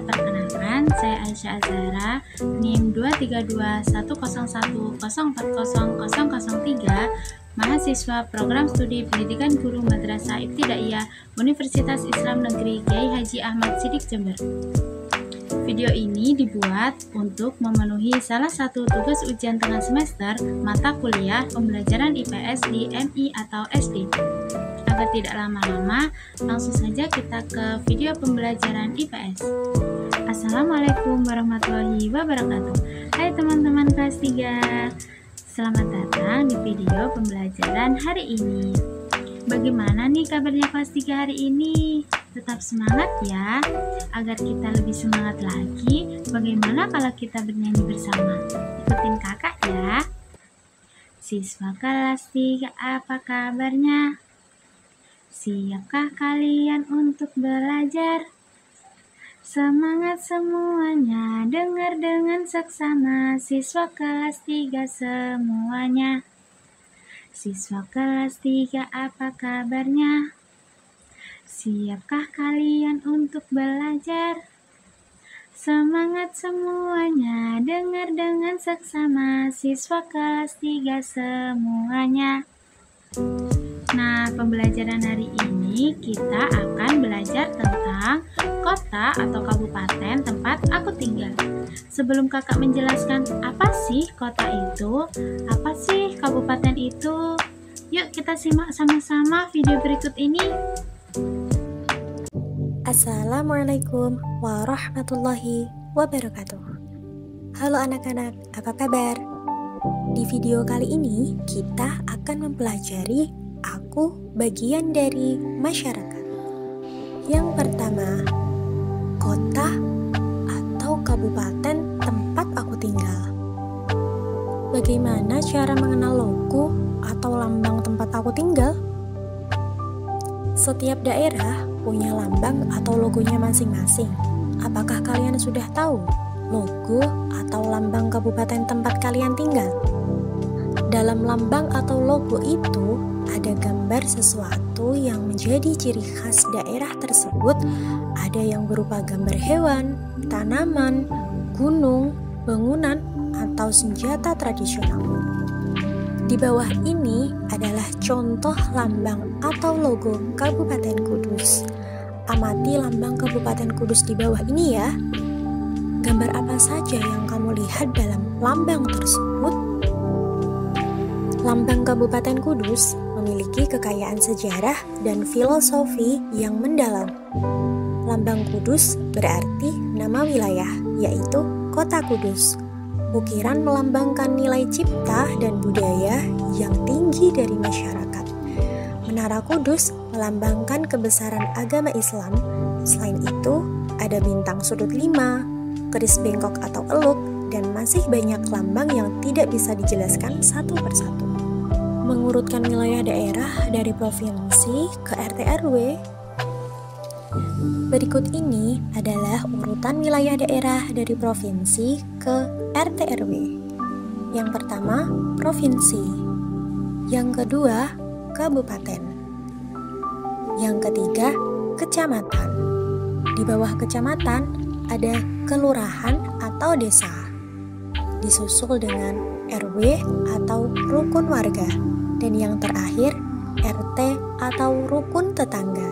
Perkenalkan, saya Aisyah Azhara, NIM 2321010400003, mahasiswa Program Studi Pendidikan Guru Madrasah Ibtidaiyah Universitas Islam Negeri Kiai Haji Ahmad Siddiq Jember. Video ini dibuat untuk memenuhi salah satu tugas ujian tengah semester mata kuliah pembelajaran IPS di MI atau SD. Agar tidak lama-lama, langsung saja kita ke video pembelajaran IPS. Assalamualaikum warahmatullahi wabarakatuh. Hai teman-teman kelas 3, selamat datang di video pembelajaran hari ini. Bagaimana nih kabarnya kelas 3 hari ini? Tetap semangat ya. Agar kita lebih semangat lagi, bagaimana kalau kita bernyanyi bersama? Ikutin kakak ya. Siswa kelas 3, apa kabarnya? Siapkah kalian untuk belajar? Semangat semuanya, dengar dengan seksama, siswa kelas 3 semuanya. Siswa kelas 3, apa kabarnya? Siapkah kalian untuk belajar? Semangat semuanya, dengar dengan seksama, siswa kelas 3 semuanya. Nah, pembelajaran hari ini kita akan belajar tentang kota atau kabupaten tempat aku tinggal. Sebelum kakak menjelaskan apa sih kota itu, apa sih kabupaten itu, yuk kita simak sama-sama video berikut ini. Assalamualaikum warahmatullahi wabarakatuh. Halo anak-anak, apa kabar? Di video kali ini kita akan mempelajari aku bagian dari masyarakat. Yang pertama, kota atau kabupaten tempat aku tinggal. Bagaimana cara mengenal logo atau lambang tempat aku tinggal? Setiap daerah punya lambang atau logonya masing-masing. Apakah kalian sudah tahu logo atau lambang kabupaten tempat kalian tinggal? Dalam lambang atau logo itu ada gambar sesuatu yang menjadi ciri khas daerah tersebut. Ada yang berupa gambar hewan, tanaman, gunung, bangunan, atau senjata tradisional. Di bawah ini adalah contoh lambang atau logo Kabupaten Kudus. Amati lambang Kabupaten Kudus di bawah ini ya. Gambar apa saja yang kamu lihat dalam lambang tersebut? Lambang Kabupaten Kudus memiliki kekayaan sejarah dan filosofi yang mendalam. Lambang Kudus berarti nama wilayah, yaitu Kota Kudus. Ukiran melambangkan nilai cipta dan budaya yang tinggi dari masyarakat. Menara Kudus melambangkan kebesaran agama Islam. Selain itu, ada bintang sudut 5, keris bengkok atau eluk, dan masih banyak lambang yang tidak bisa dijelaskan satu persatu. Mengurutkan wilayah daerah dari provinsi ke RT RW. Berikut ini adalah urutan wilayah daerah dari provinsi ke RT RW. Yang pertama, provinsi. Yang kedua, kabupaten. Yang ketiga, kecamatan. Di bawah kecamatan ada kelurahan atau desa. Disusul dengan RW atau rukun warga. Dan yang terakhir, RT atau rukun tetangga.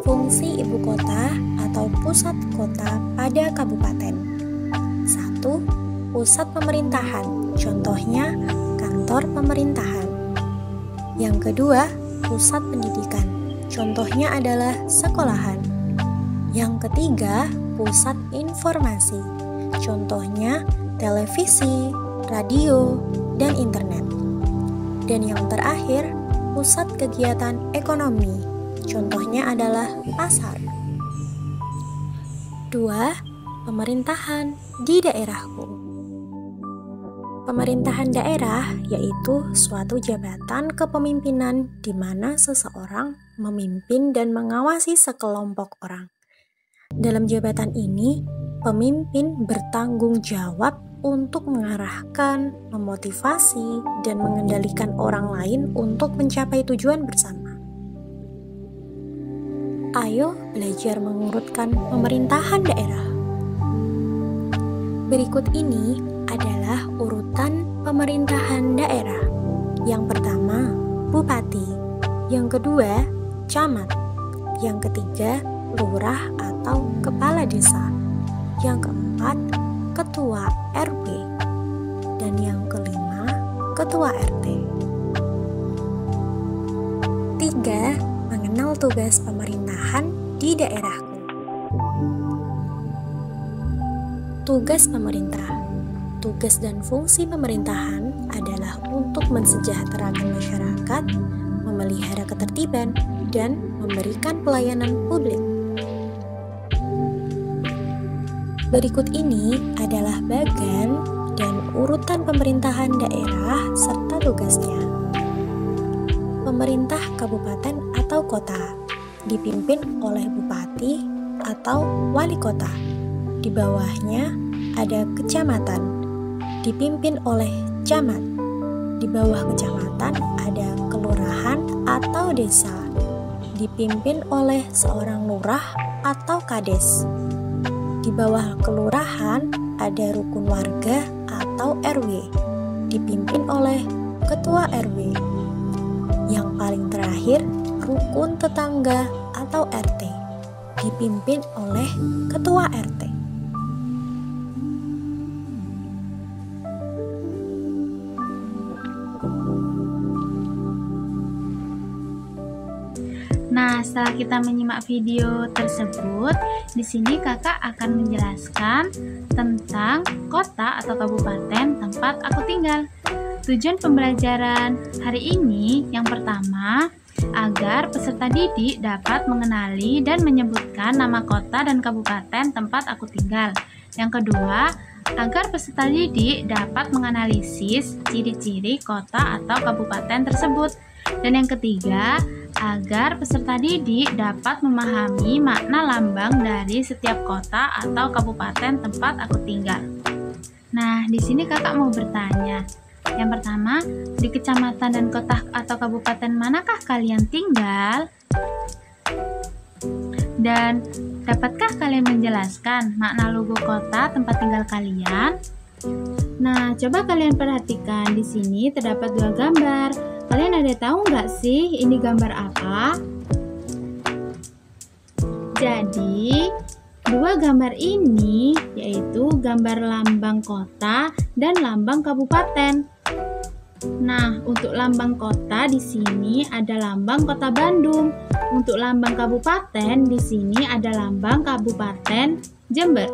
Fungsi ibu kota atau pusat kota pada kabupaten. 1. Pusat pemerintahan, contohnya kantor pemerintahan. Yang kedua, pusat pendidikan, contohnya adalah sekolahan. Yang ketiga, pusat informasi, contohnya televisi, radio, dan internet. Dan yang terakhir, pusat kegiatan ekonomi, contohnya adalah pasar. 2. Pemerintahan di daerahku. Pemerintahan daerah yaitu suatu jabatan kepemimpinan di mana seseorang memimpin dan mengawasi sekelompok orang. Dalam jabatan ini, pemimpin bertanggung jawab untuk mengarahkan, memotivasi, dan mengendalikan orang lain untuk mencapai tujuan bersama. Ayo belajar mengurutkan pemerintahan daerah. Berikut ini adalah urutan pemerintahan daerah. Yang pertama, bupati. Yang kedua, camat. Yang ketiga, lurah atau kepala desa. Yang keempat, ketua RW. Dan yang kelima, ketua RT. 3. Mengenal tugas pemerintahan di daerahku. Tugas pemerintah. Tugas dan fungsi pemerintahan adalah untuk mensejahterakan masyarakat, memelihara ketertiban, dan memberikan pelayanan publik. Berikut ini adalah bagan dan urutan pemerintahan daerah serta tugasnya. Pemerintah kabupaten atau kota dipimpin oleh bupati atau wali kota. Di bawahnya ada kecamatan, dipimpin oleh camat. Di bawah kecamatan ada kelurahan atau desa, dipimpin oleh seorang lurah atau kades. Di bawah kelurahan ada rukun warga atau RW, dipimpin oleh ketua RW. Yang paling terakhir, rukun tetangga atau RT, dipimpin oleh ketua RT. Nah, setelah kita menyimak video tersebut, di sini kakak akan menjelaskan tentang kota atau kabupaten tempat aku tinggal. Tujuan pembelajaran hari ini yang pertama, agar peserta didik dapat mengenali dan menyebutkan nama kota dan kabupaten tempat aku tinggal. Yang kedua, agar peserta didik dapat menganalisis ciri-ciri kota atau kabupaten tersebut. Dan yang ketiga, agar peserta didik dapat memahami makna lambang dari setiap kota atau kabupaten tempat aku tinggal. Nah, di sini kakak mau bertanya. Yang pertama, di kecamatan dan kota atau kabupaten manakah kalian tinggal? Dan dapatkah kalian menjelaskan makna logo kota tempat tinggal kalian? Nah, coba kalian perhatikan di sini terdapat dua gambar. Kalian ada tahu nggak sih ini gambar apa? Jadi, dua gambar ini yaitu gambar lambang kota dan lambang kabupaten. Nah, untuk lambang kota di sini ada lambang Kota Bandung. Untuk lambang kabupaten di sini ada lambang Kabupaten Jember.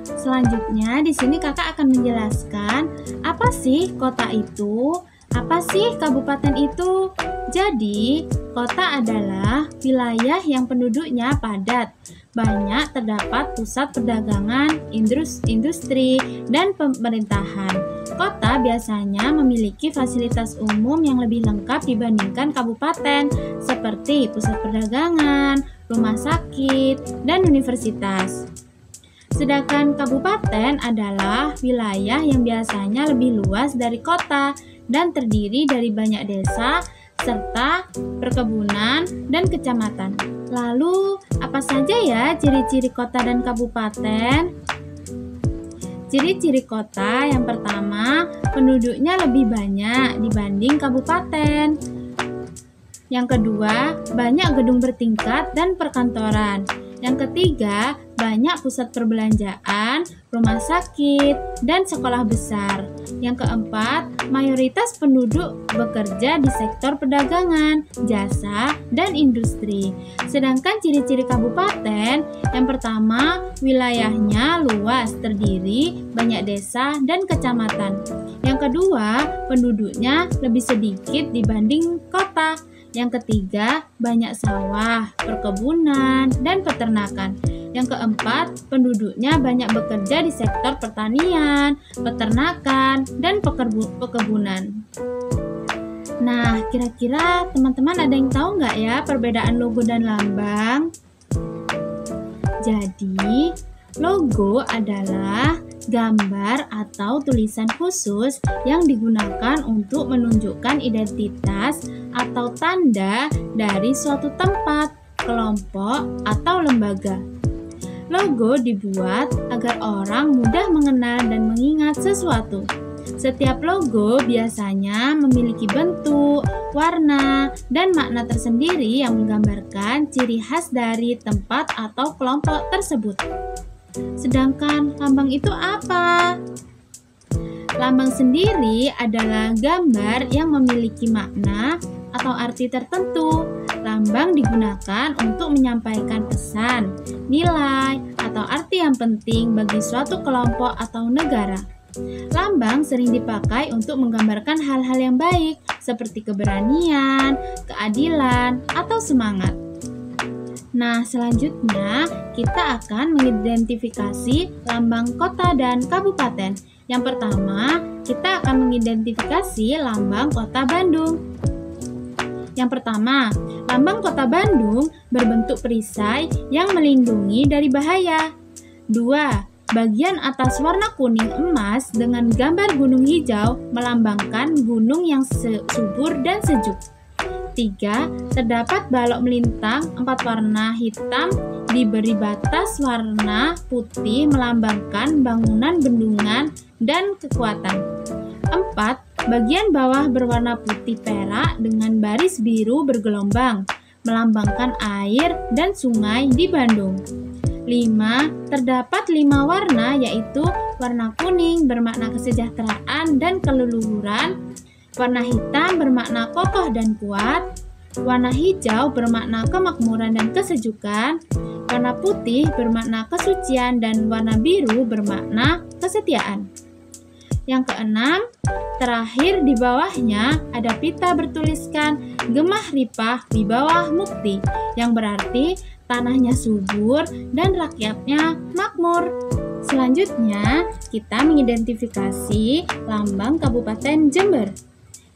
Selanjutnya di sini kakak akan menjelaskan apa sih kota itu, apa sih kabupaten itu. Jadi, kota adalah wilayah yang penduduknya padat. Banyak terdapat pusat perdagangan, industri, dan pemerintahan. Kota biasanya memiliki fasilitas umum yang lebih lengkap dibandingkan kabupaten, seperti pusat perdagangan, rumah sakit, dan universitas. Sedangkan kabupaten adalah wilayah yang biasanya lebih luas dari kota dan terdiri dari banyak desa, serta perkebunan dan kecamatan. Lalu, apa saja ya ciri-ciri kota dan kabupaten? Ciri-ciri kota yang pertama, penduduknya lebih banyak dibanding kabupaten. Yang kedua, banyak gedung bertingkat dan perkantoran. Yang ketiga, banyak pusat perbelanjaan, rumah sakit, dan sekolah besar. Yang keempat, mayoritas penduduk bekerja di sektor perdagangan, jasa, dan industri. Sedangkan ciri-ciri kabupaten, yang pertama, wilayahnya luas, terdiri banyak desa dan kecamatan. Yang kedua, penduduknya lebih sedikit dibanding kota. Yang ketiga, banyak sawah, perkebunan, dan peternakan. Yang keempat, penduduknya banyak bekerja di sektor pertanian, peternakan, dan perkebunan. Nah, kira-kira teman-teman ada yang tahu nggak ya perbedaan logo dan lambang? Jadi, logo adalah gambar atau tulisan khusus yang digunakan untuk menunjukkan identitas atau tanda dari suatu tempat, kelompok, atau lembaga. Logo dibuat agar orang mudah mengenal dan mengingat sesuatu. Setiap logo biasanya memiliki bentuk, warna, dan makna tersendiri yang menggambarkan ciri khas dari tempat atau kelompok tersebut. Sedangkan lambang itu apa? Lambang sendiri adalah gambar yang memiliki makna atau arti tertentu. Lambang digunakan untuk menyampaikan pesan, nilai, atau arti yang penting bagi suatu kelompok atau negara. Lambang sering dipakai untuk menggambarkan hal-hal yang baik, seperti keberanian, keadilan, atau semangat. Nah, selanjutnya kita akan mengidentifikasi lambang kota dan kabupaten. Yang pertama, kita akan mengidentifikasi lambang kota Bandung. Yang pertama, lambang kota Bandung berbentuk perisai yang melindungi dari bahaya. 2. Bagian atas warna kuning emas dengan gambar gunung hijau melambangkan gunung yang subur dan sejuk. 3. Terdapat balok melintang 4 warna hitam diberi batas warna putih melambangkan bangunan bendungan dan kekuatan. 4. Bagian bawah berwarna putih perak dengan baris biru bergelombang, melambangkan air dan sungai di Bandung. 5. Terdapat 5 warna yaitu warna kuning bermakna kesejahteraan dan keleluhuran, warna hitam bermakna kokoh dan kuat, warna hijau bermakna kemakmuran dan kesejukan, warna putih bermakna kesucian, dan warna biru bermakna kesetiaan. Yang keenam, terakhir di bawahnya ada pita bertuliskan Gemah Ripah di bawah Mukti, yang berarti tanahnya subur dan rakyatnya makmur. Selanjutnya, kita mengidentifikasi lambang Kabupaten Jember.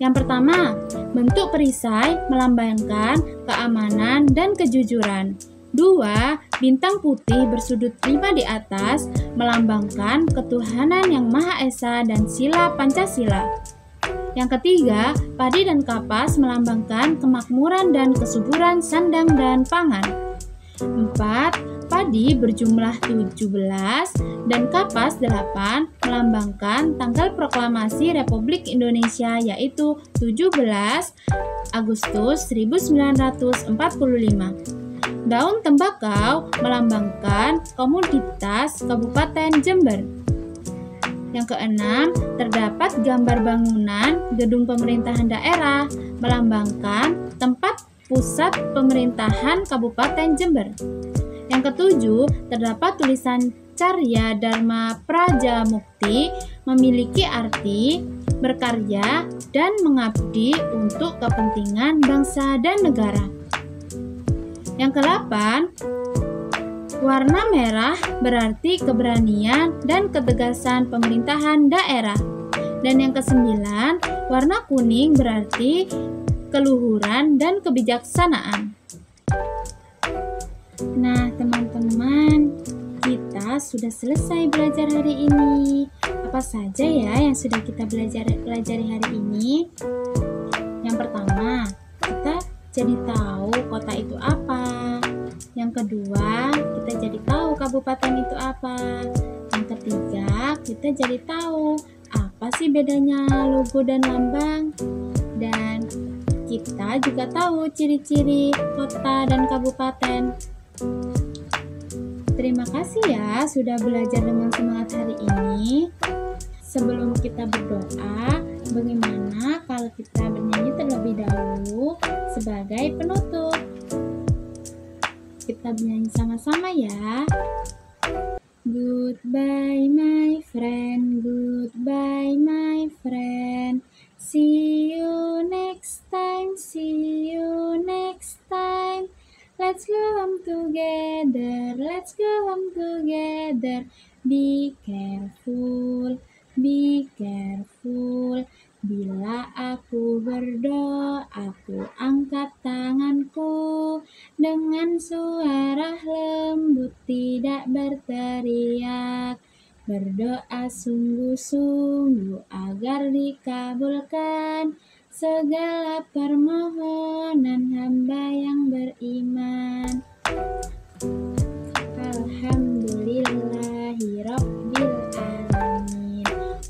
Yang pertama, bentuk perisai melambangkan keamanan dan kejujuran. 2. Bintang putih bersudut 5 di atas melambangkan ketuhanan yang Maha Esa dan sila Pancasila. Yang ketiga, padi dan kapas melambangkan kemakmuran dan kesuburan sandang dan pangan. 4. Padi berjumlah 17 dan kapas 8 melambangkan tanggal proklamasi Republik Indonesia yaitu 17 Agustus 1945. Daun tembakau melambangkan komoditas Kabupaten Jember. Yang keenam, terdapat gambar bangunan gedung pemerintahan daerah melambangkan tempat pusat pemerintahan Kabupaten Jember. Yang ketujuh, terdapat tulisan Carya Dharma Praja Mukti memiliki arti berkarya dan mengabdi untuk kepentingan bangsa dan negara. Yang ke-8, warna merah berarti keberanian dan ketegasan pemerintahan daerah. Dan yang ke-9, warna kuning berarti keluhuran dan kebijaksanaan. Nah, teman-teman, kita sudah selesai belajar hari ini. Apa saja ya yang sudah kita pelajari hari ini? Yang pertama, kita jadi tahu kota itu apa. Yang kedua, kita jadi tahu kabupaten itu apa. Yang ketiga, kita jadi tahu apa sih bedanya logo dan lambang. Dan kita juga tahu ciri-ciri kota dan kabupaten. Terima kasih ya sudah belajar dengan semangat hari ini. Sebelum kita berdoa, bagaimana kalau kita bernyanyi terlebih dahulu sebagai penutup? Kita bernyanyi sama-sama ya. Goodbye my friend, goodbye my friend. See you next time, see you next time. Let's go home together, let's go home together. Be careful, be careful. Bila aku berdoa, aku angkat tanganku dengan suara lembut, tidak berteriak. Berdoa sungguh-sungguh agar dikabulkan segala permohonan hamba yang beriman.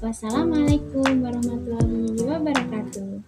Wassalamualaikum warahmatullahi wabarakatuh.